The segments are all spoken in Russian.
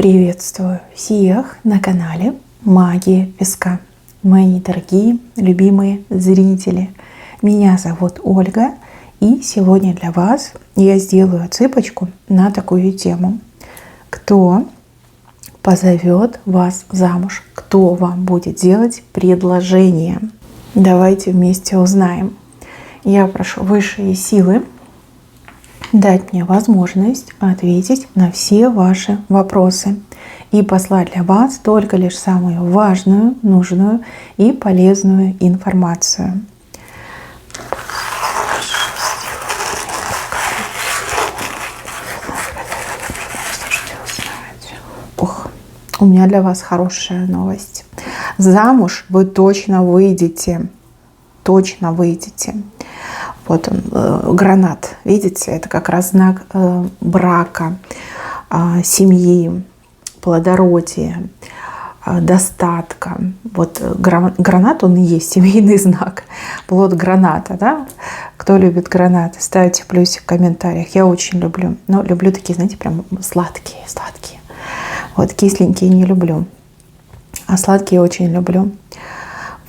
Приветствую всех на канале Магия Песка. Мои дорогие, любимые зрители. Меня зовут Ольга. И сегодня для вас я сделаю цыпочку на такую тему. Кто позовет вас замуж? Кто вам будет делать предложение? Давайте вместе узнаем. Я прошу высшие силы дать мне возможность ответить на все ваши вопросы и послать для вас только лишь самую важную, нужную и полезную информацию. У меня для вас хорошая новость. Замуж вы точно выйдете. Точно выйдете. Вот он, гранат, видите, это как раз знак брака, семьи, плодородия, достатка. Вот гранат, он и есть семейный знак, плод граната, да? Кто любит гранаты, ставьте плюсик в комментариях. Я очень люблю, но люблю такие, знаете, прям сладкие. Вот кисленькие не люблю, а сладкие очень люблю.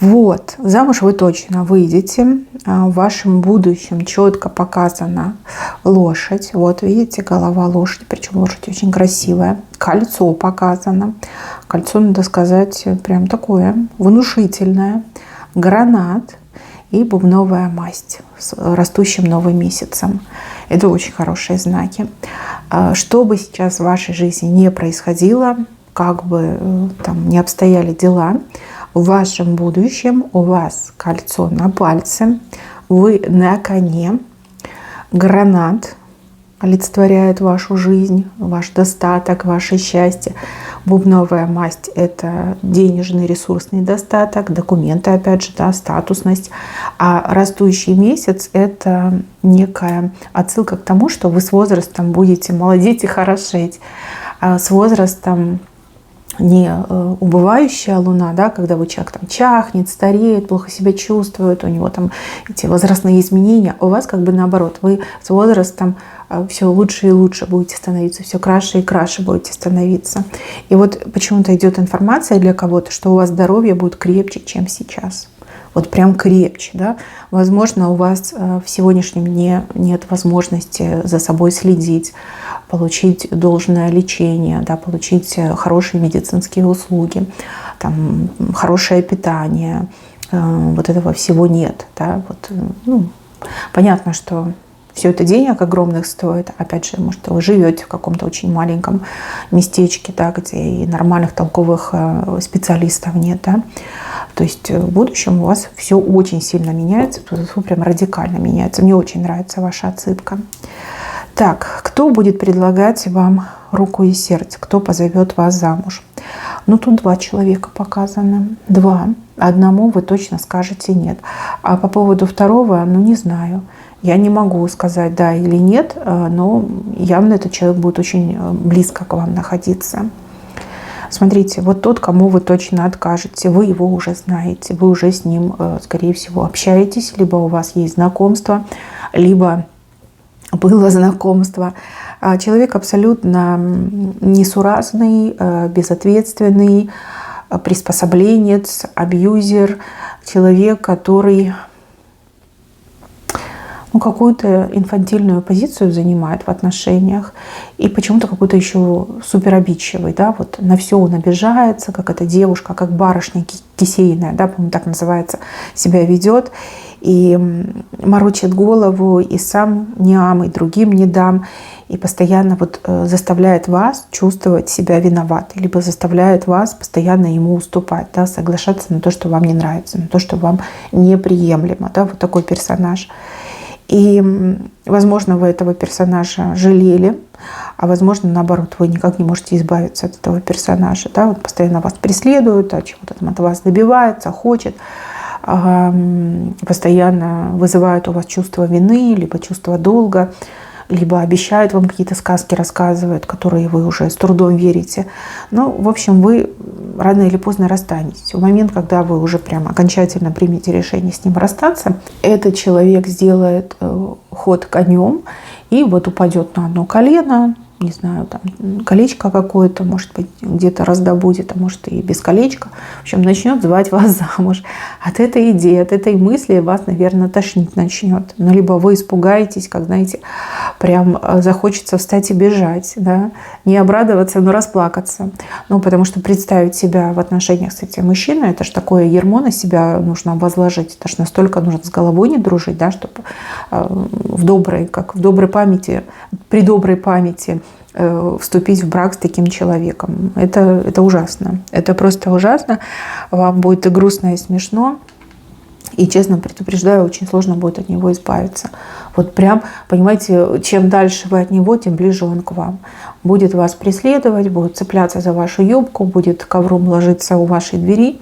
Вот, замуж вы точно выйдете. В вашем будущем четко показана лошадь. Вот, видите, голова лошади, причем лошадь очень красивая. Кольцо показано. Кольцо, надо сказать, прям такое внушительное. Гранат и бубновая масть с растущим новым месяцем. Это очень хорошие знаки. Что бы сейчас в вашей жизни не происходило, как бы там не обстояли дела, в вашем будущем у вас кольцо на пальце, вы на коне, гранат олицетворяет вашу жизнь, ваш достаток, ваше счастье. Бубновая масть – это денежный ресурсный достаток, документы, опять же, да, статусность. А растущий месяц – это некая отсылка к тому, что вы с возрастом будете молодеть и хорошеть. А с возрастом не убывающая луна, да, когда вы человек там чахнет, стареет, плохо себя чувствует, у него там эти возрастные изменения, у вас как бы наоборот, вы с возрастом все лучше и лучше будете становиться, все краше и краше будете становиться. И вот почему-то идет информация для кого-то, что у вас здоровье будет крепче, чем сейчас. Вот прям крепче, да. Возможно, у вас в сегодняшнем дне нет возможности за собой следить, получить должное лечение, да, получить хорошие медицинские услуги, там, хорошее питание. Вот этого всего нет. Да. Вот, ну, понятно, что все это денег огромных стоит. Опять же, может, вы живете в каком-то очень маленьком местечке, да, где и нормальных толковых специалистов нет. Да. То есть в будущем у вас все очень сильно меняется, прям радикально меняется. Мне очень нравится ваша отсыпка. Так, кто будет предлагать вам руку и сердце? Кто позовет вас замуж? Ну, тут два человека показаны. Два. Одному вы точно скажете нет. А по поводу второго, ну, не знаю. Я не могу сказать да или нет, но явно этот человек будет очень близко к вам находиться. Смотрите, вот тот, кому вы точно откажете, вы его уже знаете, вы уже с ним, скорее всего, общаетесь, либо у вас есть знакомство, либо было знакомство. Человек абсолютно несуразный, безответственный, приспособленец, абьюзер, человек, который какую-то инфантильную позицию занимает в отношениях и почему-то какой-то еще суперобидчивый, да, вот на все он обижается, как эта девушка, как барышня кисейная, да, по-моему, так называется, себя ведет и морочит голову, и сам не ам, и другим не дам, и постоянно вот заставляет вас чувствовать себя виноватой, либо заставляет вас постоянно ему уступать, да, соглашаться на то, что вам не нравится, на то, что вам неприемлемо, да, вот такой персонаж. И, возможно, вы этого персонажа жалели, а возможно, наоборот, вы никак не можете избавиться от этого персонажа. Да? Вот постоянно вас преследует, чего-то там от вас добивается, хочет, постоянно вызывает у вас чувство вины, либо чувство долга, либо обещает вам какие-то сказки, рассказывает, которые вы уже с трудом верите. Ну, в общем, вы рано или поздно расстанетесь. В момент, когда вы уже прям окончательно примете решение с ним расстаться, этот человек сделает ход конем и вот упадет на одно колено, не знаю, там колечко какое-то, может быть, где-то раздобудет, а может и без колечка. В общем, начнет звать вас замуж. От этой идеи, от этой мысли вас, наверное, тошнить начнет. Ну, либо вы испугаетесь, как, знаете, прям захочется встать и бежать, да, не обрадоваться, но расплакаться. Ну, потому что представить себя в отношениях с этим мужчиной, это же такое ярмо на себя нужно возложить. Это же настолько нужно с головой не дружить, да, чтобы в доброй, как в доброй памяти, при доброй памяти вступить в брак с таким человеком. Это ужасно. Это просто ужасно. Вам будет и грустно, и смешно. И, честно предупреждаю, очень сложно будет от него избавиться. Вот прям, понимаете, чем дальше вы от него, тем ближе он к вам. Будет вас преследовать, будет цепляться за вашу юбку, будет ковром ложиться у вашей двери.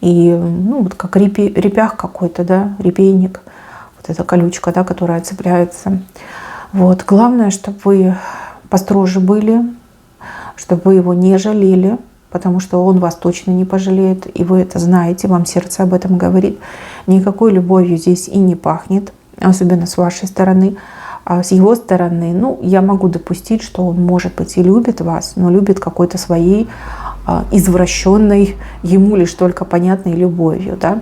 И, ну, вот как репях какой-то, да, репейник. Вот эта колючка, да, которая цепляется. Вот. Главное, чтобы вы построже были, чтобы вы его не жалели, потому что он вас точно не пожалеет, и вы это знаете, вам сердце об этом говорит. Никакой любовью здесь и не пахнет, особенно с вашей стороны. А с его стороны, ну, я могу допустить, что он, может быть, и любит вас, но любит какой-то своей извращенной, ему лишь только понятной любовью, да.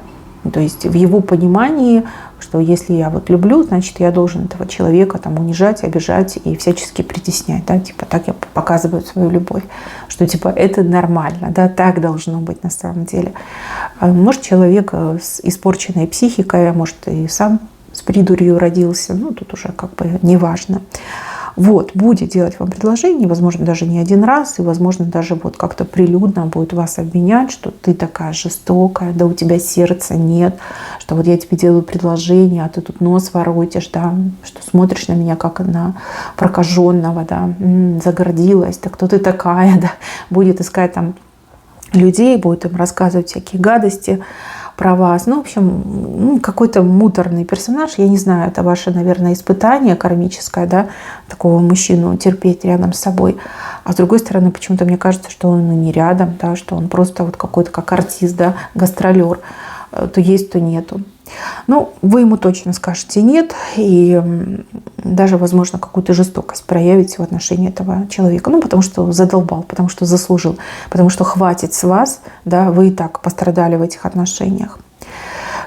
То есть в его понимании, что если я вот люблю, значит, я должен этого человека там унижать, обижать и всячески притеснять, да, типа так я показываю свою любовь, что типа это нормально, да, так должно быть на самом деле. Может, человек с испорченной психикой, а может, и сам с придурью родился, ну, тут уже как бы неважно. Вот, будет делать вам предложение, возможно, даже не один раз, и, возможно, даже вот как-то прилюдно будет вас обвинять, что ты такая жестокая, да у тебя сердца нет, что вот я тебе делаю предложение, а ты тут нос воротишь, да, что смотришь на меня как на прокаженного, да, загордилась, да кто ты такая, да, будет искать там людей, будет им рассказывать всякие гадости про вас. Ну, в общем, какой-то муторный персонаж. Я не знаю, это ваше, наверное, испытание кармическое, да, такого мужчину терпеть рядом с собой. А с другой стороны, почему-то мне кажется, что он не рядом, да, что он просто вот какой-то как артист, да, гастролер. То есть, то нету. Ну, вы ему точно скажете нет, и даже, возможно, какую-то жестокость проявите в отношении этого человека. Ну, потому что задолбал, потому что заслужил, потому что хватит с вас, да, вы и так пострадали в этих отношениях.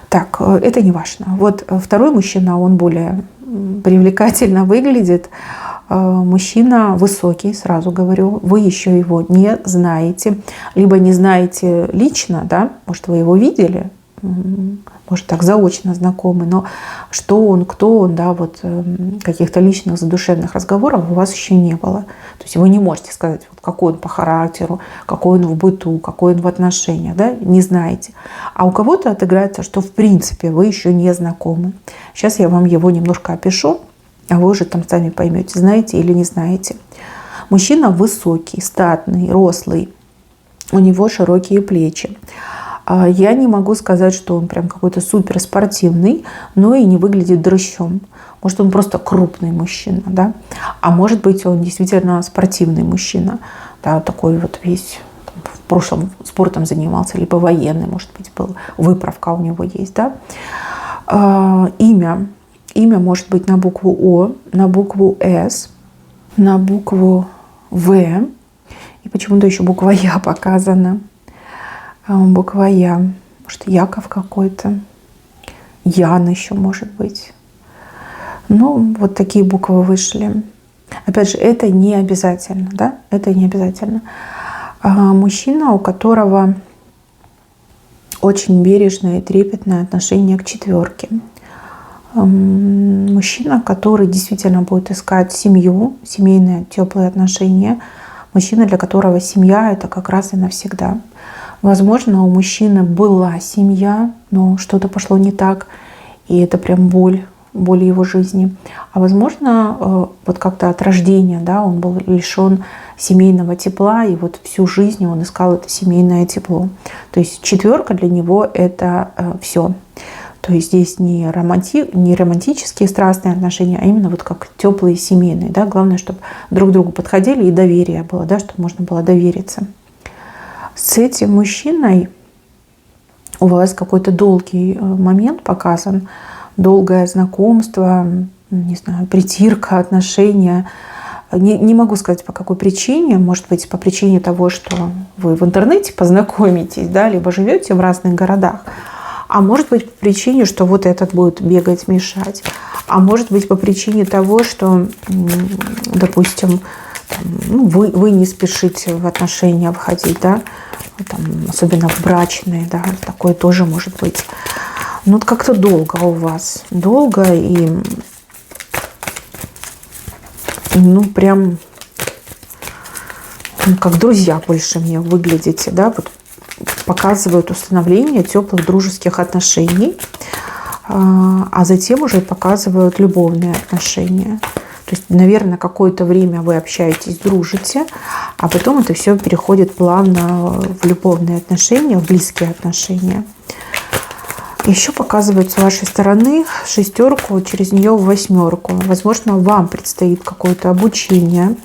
Так, это не важно. Вот второй мужчина, он более привлекательно выглядит. Мужчина высокий, сразу говорю, вы еще его не знаете, либо не знаете лично, да, может, вы его видели, может, так заочно знакомы, но что он, кто он, да, вот каких-то личных задушевных разговоров у вас еще не было. То есть вы не можете сказать, вот, какой он по характеру, какой он в быту, какой он в отношениях, да, не знаете. А у кого-то отыграется, что в принципе вы еще не знакомы. Сейчас я вам его немножко опишу, а вы уже там сами поймете, знаете или не знаете. Мужчина высокий, статный, рослый, у него широкие плечи. Я не могу сказать, что он прям какой-то суперспортивный, но и не выглядит дрыщом. Может, он просто крупный мужчина, да? А может быть, он действительно спортивный мужчина, да, такой вот весь, в прошлом спортом занимался, либо военный, может быть, был, выправка у него есть, да? Имя может быть на букву О, на букву С, на букву В, и почему-то еще буква Я показана. Буква Я. Может, Яков какой-то. Ян еще может быть. Ну, вот такие буквы вышли. Опять же, это не обязательно, да? Это не обязательно. Мужчина, у которого очень бережное и трепетное отношение к четверке. Мужчина, который действительно будет искать семью, семейные теплые отношения. Мужчина, для которого семья – это как раз и навсегда. Возможно, у мужчины была семья, но что-то пошло не так, и это прям боль его жизни. А возможно, вот как-то от рождения, да, он был лишен семейного тепла, и вот всю жизнь он искал это семейное тепло. То есть четверка для него – это все. То есть здесь не романтические страстные отношения, а именно вот как теплые семейные. Да? Главное, чтобы друг к другу подходили и доверие было, да, чтобы можно было довериться. С этим мужчиной у вас какой-то долгий момент показан, долгое знакомство, не знаю, притирка, отношения. Не могу сказать, по какой причине. Может быть, по причине того, что вы в интернете познакомитесь, да, либо живете в разных городах. А может быть, по причине, что вот этот будет бегать, мешать. А может быть, по причине того, что, допустим, вы не спешите в отношения входить, да, там, особенно в брачные, да, такое тоже может быть. Ну, как-то долго у вас. Долго и, прям, как друзья больше мне выглядите, да, вот показывают установление теплых дружеских отношений, а затем уже показывают любовные отношения. То есть, наверное, какое-то время вы общаетесь, дружите, а потом это все переходит плавно в любовные отношения, в близкие отношения. Еще показывают с вашей стороны шестерку, через нее восьмерку. Возможно, вам предстоит какое-то обучение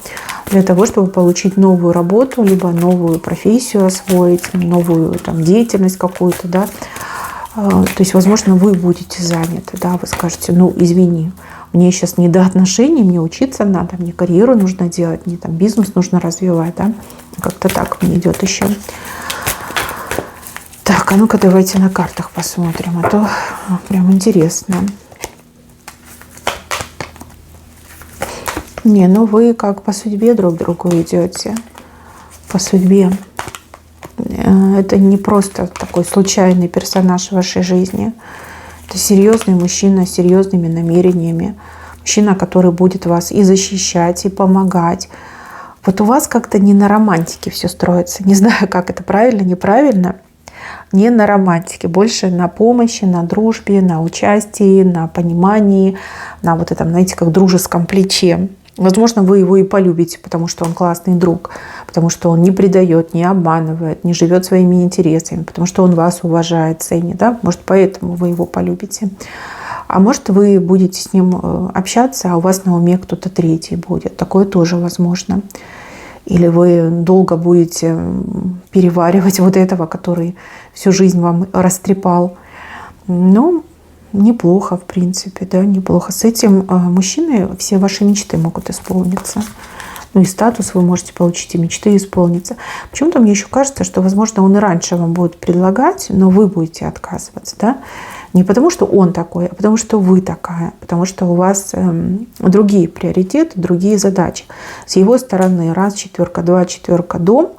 для того, чтобы получить новую работу, либо новую профессию освоить, новую там, деятельность какую-то, да. То есть, возможно, вы будете заняты, да, вы скажете, извини, мне сейчас не до отношений, мне учиться надо, мне карьеру нужно делать, мне там бизнес нужно развивать, да. Как-то так мне идет еще. Так, а ну-ка давайте на картах посмотрим, а то прям интересно. Вы как по судьбе друг к другу идете. По судьбе. Это не просто такой случайный персонаж в вашей жизни. Это серьезный мужчина с серьезными намерениями. Мужчина, который будет вас и защищать, и помогать. Вот у вас как-то не на романтике все строится. Не знаю, как это правильно, неправильно. Не на романтике, больше на помощи, на дружбе, на участии, на понимании, на вот этом, знаете, как дружеском плече. Возможно, вы его и полюбите, потому что он классный друг, потому что он не предает, не обманывает, не живет своими интересами, потому что он вас уважает, ценит, да? Может, поэтому вы его полюбите. А может, вы будете с ним общаться, а у вас на уме кто-то третий будет. Такое тоже возможно. Или вы долго будете переваривать вот этого, который всю жизнь вам растрепал. Неплохо, в принципе, да, неплохо. С этим мужчиной все ваши мечты могут исполниться. И статус вы можете получить, и мечты исполниться. Почему-то мне еще кажется, что, возможно, он и раньше вам будет предлагать, но вы будете отказываться, да. Не потому, что он такой, а потому, что вы такая. Потому что у вас другие приоритеты, другие задачи. С его стороны раз, четверка, два, четверка, дом.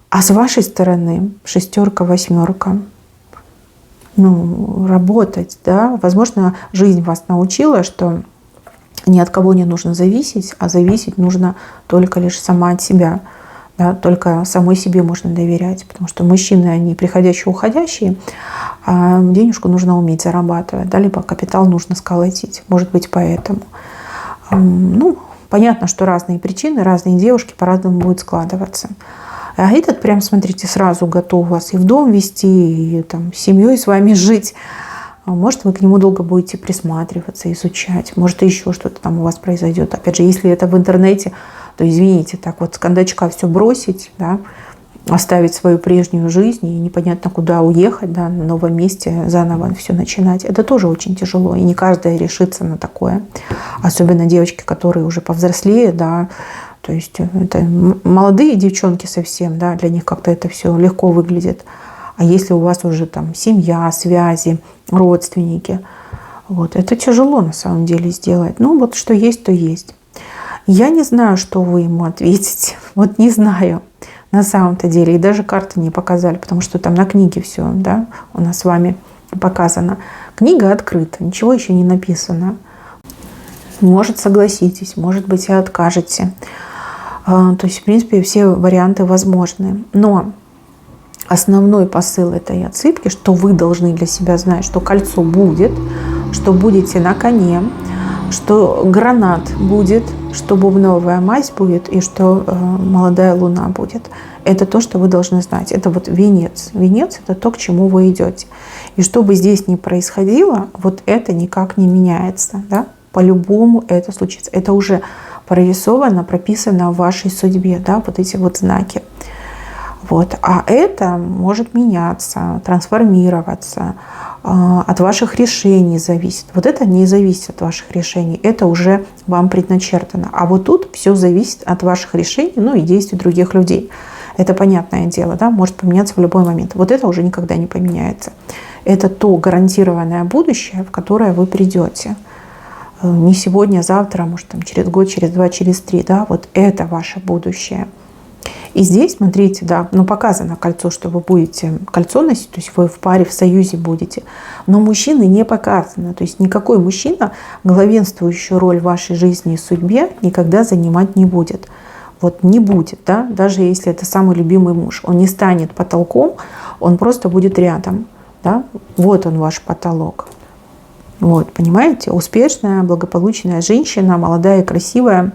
А с вашей стороны шестерка, восьмерка. Работать, да. Возможно, жизнь вас научила, что ни от кого не нужно зависеть, а зависеть нужно только лишь сама от себя. Да, только самой себе можно доверять, потому что мужчины, они приходящие, уходящие, а денежку нужно уметь зарабатывать, да, либо капитал нужно сколотить, может быть, поэтому. Понятно, что разные причины, разные девушки по-разному будут складываться. А этот прям, смотрите, сразу готов вас и в дом вести, и там, с семьей с вами жить. Может, вы к нему долго будете присматриваться, изучать, может, еще что-то там у вас произойдет. Опять же, если это в интернете, то, извините, так вот с кондачка все бросить, да, оставить свою прежнюю жизнь и непонятно куда уехать, да, на новом месте заново все начинать. Это тоже очень тяжело, и не каждая решится на такое. Особенно девочки, которые уже повзрослее, да, то есть это молодые девчонки совсем, да, для них как-то это все легко выглядит. А если у вас уже там семья, связи, родственники, вот, это тяжело на самом деле сделать. Вот что есть, то есть. Я не знаю, что вы ему ответите. Вот не знаю на самом-то деле. И даже карты не показали, потому что там на книге все, да, у нас с вами показано. Книга открыта, ничего еще не написано. Может, согласитесь, может быть, и откажете. То есть, в принципе, все варианты возможны. Но основной посыл этой отсыпки, что вы должны для себя знать, что кольцо будет, что будете на коне, что гранат будет, что бубновая мазь будет и что молодая луна будет. Это то, что вы должны знать. Это вот венец. Венец – это то, к чему вы идете. И что бы здесь ни происходило, вот это никак не меняется. Да? По-любому это случится. Это уже прорисовано, прописано в вашей судьбе. Да? Вот эти вот знаки. Вот. А это может меняться, трансформироваться. от ваших решений зависит. Вот это не зависит от ваших решений, это уже вам предначертано. А вот тут все зависит от ваших решений, ну и действий других людей. Это понятное дело, да, может поменяться в любой момент. Вот это уже никогда не поменяется. Это то гарантированное будущее, в которое вы придете. Не сегодня, а завтра, может там, через год, через 2, через 3. Да? Вот это ваше будущее. И здесь, смотрите, да, ну показано кольцо, что вы будете кольцо носить, то есть вы в паре, в союзе будете. Но мужчины не показано. То есть никакой мужчина главенствующую роль в вашей жизни и судьбе никогда занимать не будет. Вот не будет, да, даже если это самый любимый муж. Он не станет потолком, он просто будет рядом. Да? Вот он ваш потолок. Вот, понимаете? Успешная, благополучная женщина, молодая и красивая,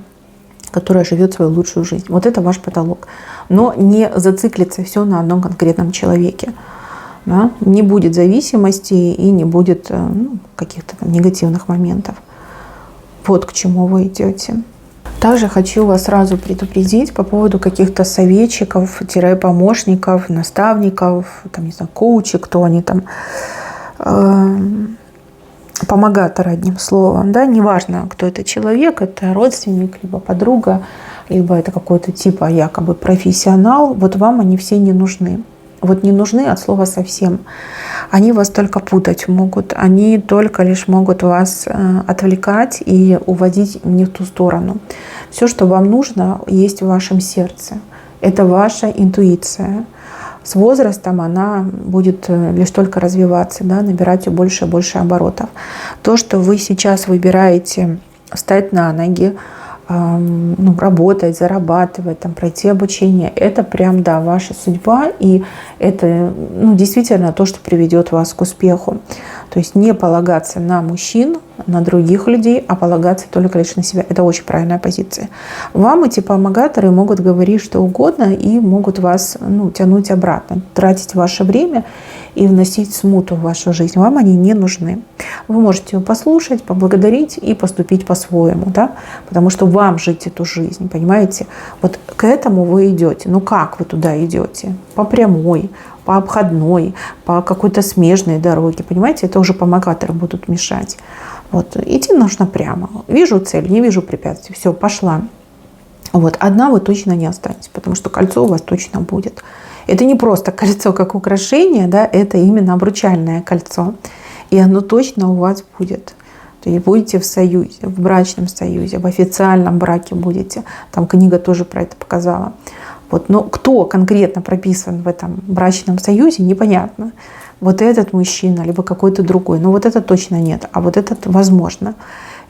которая живет свою лучшую жизнь. Вот это ваш потолок. Но не зациклится все на одном конкретном человеке. Да? Не будет зависимости и не будет каких-то там негативных моментов. Вот к чему вы идете. Также хочу вас сразу предупредить по поводу каких-то советчиков, помощников, наставников, там, не знаю, коучи, кто они там, помогатор, одним словом. Да? Неважно, кто это человек, это родственник, либо подруга, либо это какой-то типа якобы профессионал. Вот вам они все не нужны. Вот не нужны от слова совсем. Они вас только путать могут. Они только лишь могут вас отвлекать и уводить не в ту сторону. Все, что вам нужно, есть в вашем сердце. Это ваша интуиция. С возрастом она будет лишь только развиваться, да, набирать все больше и больше оборотов. То, что вы сейчас выбираете встать на ноги, работать, зарабатывать, там, пройти обучение, это прям, да, ваша судьба, и это действительно то, что приведет вас к успеху. То есть не полагаться на мужчин, на других людей, а полагаться только лишь на себя. Это очень правильная позиция. Вам эти помогаторы могут говорить что угодно и могут вас тянуть обратно, тратить ваше время и вносить смуту в вашу жизнь. Вам они не нужны. Вы можете послушать, поблагодарить и поступить по-своему, да? Потому что вам жить эту жизнь, понимаете? Вот к этому вы идете. Ну как вы туда идете? По прямой, по обходной, по какой-то смежной дороге, понимаете? Это уже помогаторы будут мешать. Вот. Идти нужно прямо. Вижу цель, не вижу препятствий. Все, пошла. Вот. Одна вы точно не останетесь, потому что кольцо у вас точно будет. Это не просто кольцо как украшение, да, это именно обручальное кольцо. И оно точно у вас будет. То есть будете в союзе, в брачном союзе, в официальном браке будете. Там книга тоже про это показала. Вот. Но кто конкретно прописан в этом брачном союзе, непонятно. Вот этот мужчина, либо какой-то другой. Но вот это точно нет. А вот этот возможно.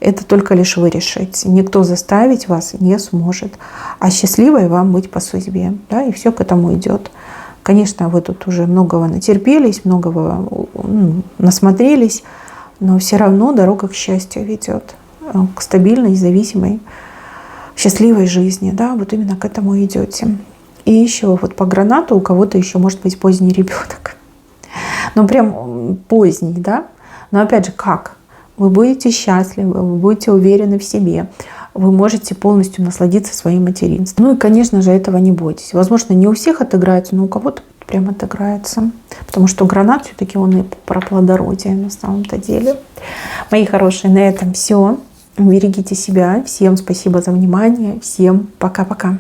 Это только лишь вы решите. Никто заставить вас не сможет. А счастливой вам быть по судьбе. Да? И все к этому идет. Конечно, вы тут уже многого натерпелись, многого насмотрелись. Но все равно дорога к счастью ведет. К стабильной, независимой, счастливой жизни. Да? Вот именно к этому идете. И еще вот по гранату у кого-то еще может быть поздний ребенок. Ну, прям поздний, да? Но опять же, как? Вы будете счастливы, вы будете уверены в себе, вы можете полностью насладиться своим материнством. Ну и, конечно же, этого не бойтесь. Возможно, не у всех отыграется, но у кого-то прям отыграется. Потому что гранат все-таки он и про плодородие на самом-то деле. Мои хорошие, на этом все. Берегите себя. Всем спасибо за внимание. Всем пока-пока.